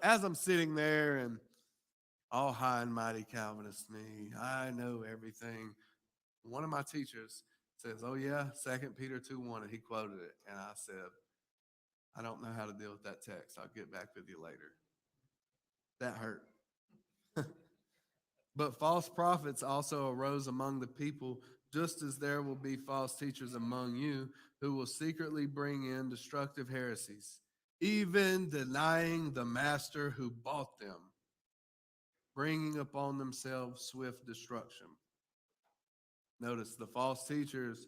as I'm sitting there and all high and mighty Calvinist me, I know everything. One of my teachers says, "Oh yeah, 2 Peter 2:1," and he quoted it, and I said, "I don't know how to deal with that text. I'll get back with you later." That hurt. But false prophets also arose among the people, just as there will be false teachers among you who will secretly bring in destructive heresies, even denying the master who bought them, bringing upon themselves swift destruction. Notice the false teachers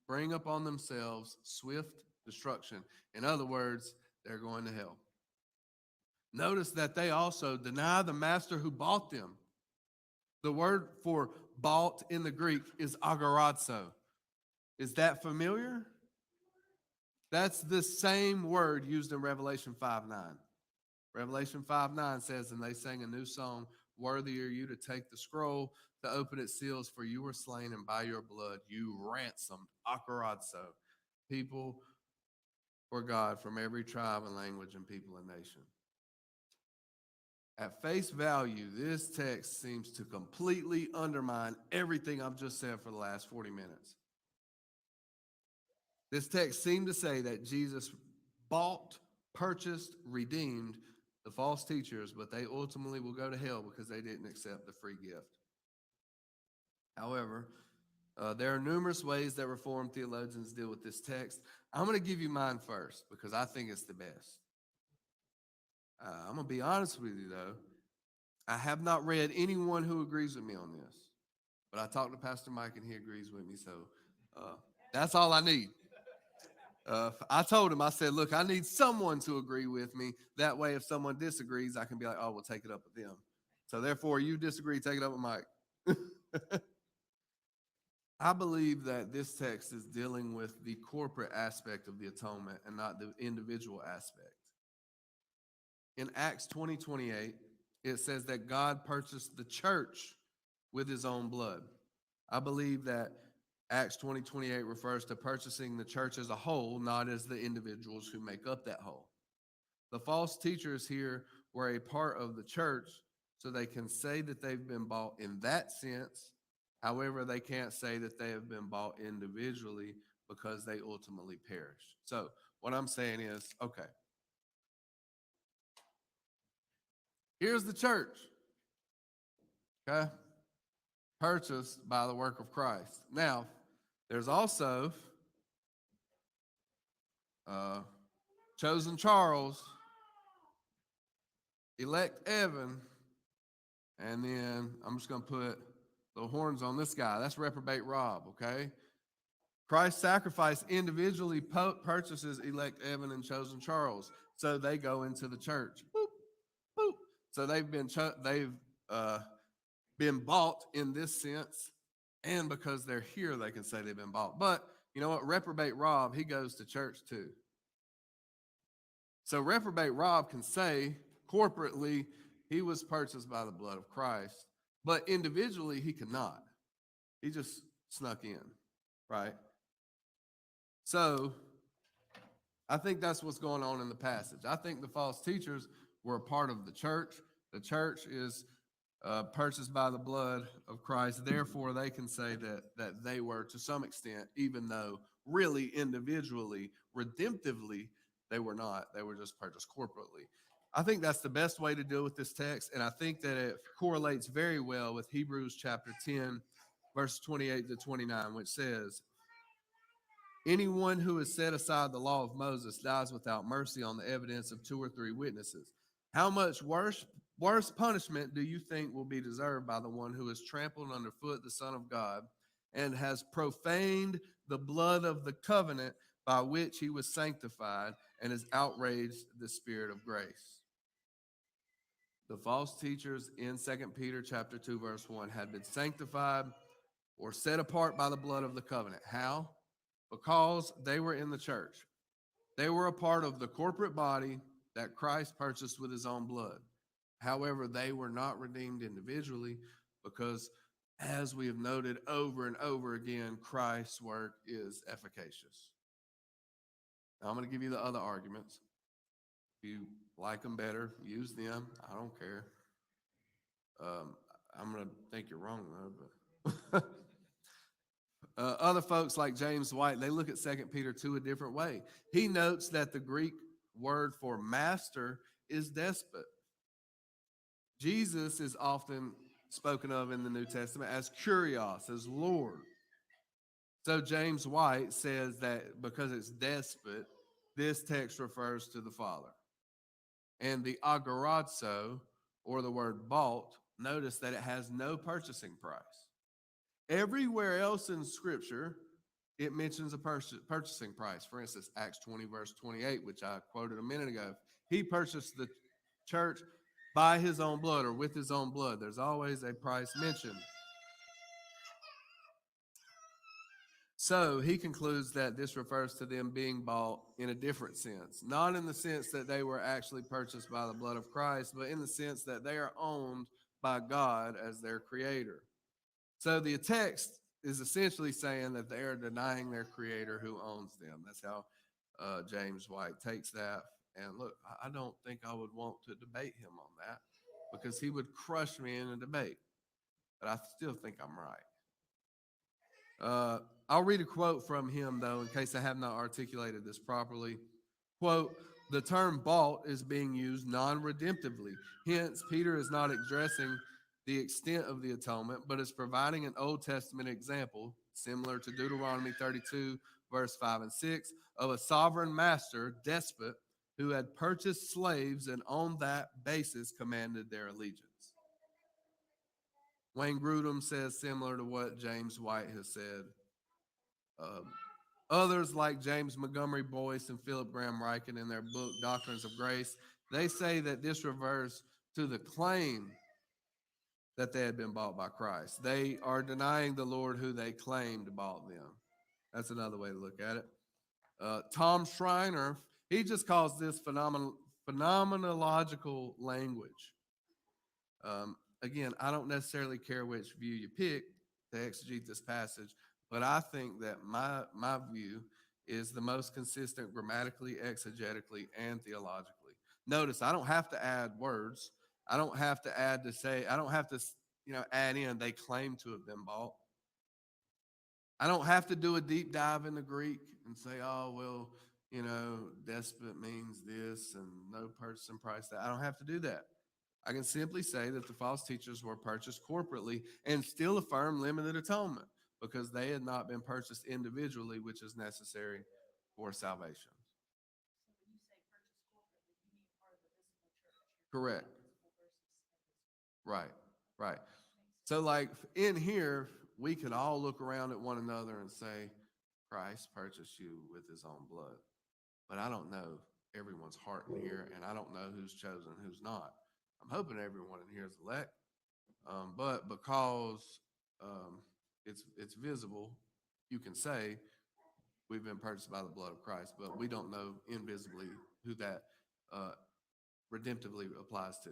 bring upon themselves swift destruction. In other words, they're going to hell. Notice that they also deny the master who bought them. The word for bought in the Greek is agorazo. Is that familiar? That's the same word used in Revelation 5:9. Revelation 5:9 says, "And they sang a new song, worthy are you to take the scroll, to open its seals, for you were slain, and by your blood you ransomed," agorazo, people for God from every tribe and language and people and nation. At face value, this text seems to completely undermine everything I've just said for the last 40 minutes. This text seemed to say that Jesus bought, purchased, redeemed the false teachers, but they ultimately will go to hell because they didn't accept the free gift. However, there are numerous ways that Reformed theologians deal with this text. I'm going to give you mine first because I think it's the best. I'm going to be honest with you, though. I have not read anyone who agrees with me on this, but I talked to Pastor Mike, and he agrees with me, so that's all I need. I told him, I said, "Look, I need someone to agree with me. That way, if someone disagrees, I can be like, oh, we'll take it up with them. So therefore, you disagree, take it up with Mike." I believe that this text is dealing with the corporate aspect of the atonement and not the individual aspect. In Acts 20:28, it says that God purchased the church with his own blood. I believe that Acts 20:28 refers to purchasing the church as a whole, not as the individuals who make up that whole. The false teachers here were a part of the church, so they can say that they've been bought in that sense. However, they can't say that they have been bought individually because they ultimately perish. So what I'm saying is, okay, here's the church, okay, purchased by the work of Christ. Now, there's also chosen Charles, elect Evan, and then I'm just going to put the horns on this guy. That's reprobate Rob, okay? Christ's sacrifice individually purchases elect Evan and chosen Charles, so they go into the church. Boop, boop. So they've been bought in this sense, and because they're here, they can say they've been bought. But you know what? Reprobate Rob, he goes to church too. So reprobate Rob can say corporately he was purchased by the blood of Christ, but individually he cannot. He just snuck in, right? So I think that's what's going on in the passage. I think the false teachers were a part of the church. The church is purchased by the blood of Christ. Therefore, they can say that they were, to some extent, even though really individually, redemptively, they were not. They were just purchased corporately. I think that's the best way to deal with this text, and I think that it correlates very well with Hebrews chapter 10, verse 28 to 29, which says, "Anyone who has set aside the law of Moses dies without mercy on the evidence of 2 or 3 witnesses. How much worse punishment do you think will be deserved by the one who has trampled underfoot the Son of God and has profaned the blood of the covenant by which he was sanctified and has outraged the Spirit of grace?" The false teachers in 2 Peter chapter 2, verse 1 had been sanctified or set apart by the blood of the covenant. How? Because they were in the church. They were a part of the corporate body that Christ purchased with his own blood. However, they were not redeemed individually because, as we have noted over and over again, Christ's work is efficacious. Now, I'm going to give you the other arguments. If you like them better, use them. I don't care. I'm going to think you're wrong, though. But other folks like James White, they look at 2 Peter 2 a different way. He notes that the Greek word for master is despot. Jesus is often spoken of in the New Testament as kurios, as Lord. So James White says that because it's despot, this text refers to the Father. And the agorazo, or the word bought, notice that it has no purchasing price. Everywhere else in Scripture, it mentions a purchasing price. For instance, Acts 20, verse 28, which I quoted a minute ago. He purchased the church by his own blood or with his own blood. There's always a price mentioned. So he concludes that this refers to them being bought in a different sense, not in the sense that they were actually purchased by the blood of Christ, but in the sense that they are owned by God as their creator. So the text is essentially saying that they are denying their creator who owns them. That's how James White takes that. And look, I don't think I would want to debate him on that because he would crush me in a debate. But I still think I'm right. I'll read a quote from him, though, in case I have not articulated this properly. Quote, the term bought is being used non-redemptively. Hence, Peter is not addressing the extent of the atonement, but is providing an Old Testament example, similar to Deuteronomy 32, verse 5 and 6, of a sovereign master, despot, who had purchased slaves and on that basis commanded their allegiance. Wayne Grudem says similar to what James White has said. Others like James Montgomery Boyce and Philip Graham Ryken in their book Doctrines of Grace, they say that this refers to the claim that they had been bought by Christ. They are denying the Lord who they claimed bought them. That's another way to look at it. Tom Schreiner, he just calls this phenomenological language. Again, I don't necessarily care which view you pick to exegete this passage, but I think that my view is the most consistent grammatically, exegetically, and theologically. Notice I don't have to add words. I don't have to add to say, I don't have to, add in they claim to have been bought. I don't have to do a deep dive in the Greek and say, oh, well, despot means this and no purchasing price that. I don't have to do that. I can simply say that the false teachers were purchased corporately and still affirm limited atonement because they had not been purchased individually, which is necessary for salvation. So when you say purchase corporately, you mean part of the visible church. Correct. Right, right. Makes So like in here, we could all look around at one another and say, Christ purchased you with his own blood. But I don't know everyone's heart in here, and I don't know who's chosen, who's not. I'm hoping everyone in here is elect, but because it's visible, you can say we've been purchased by the blood of Christ, but we don't know invisibly who that redemptively applies to.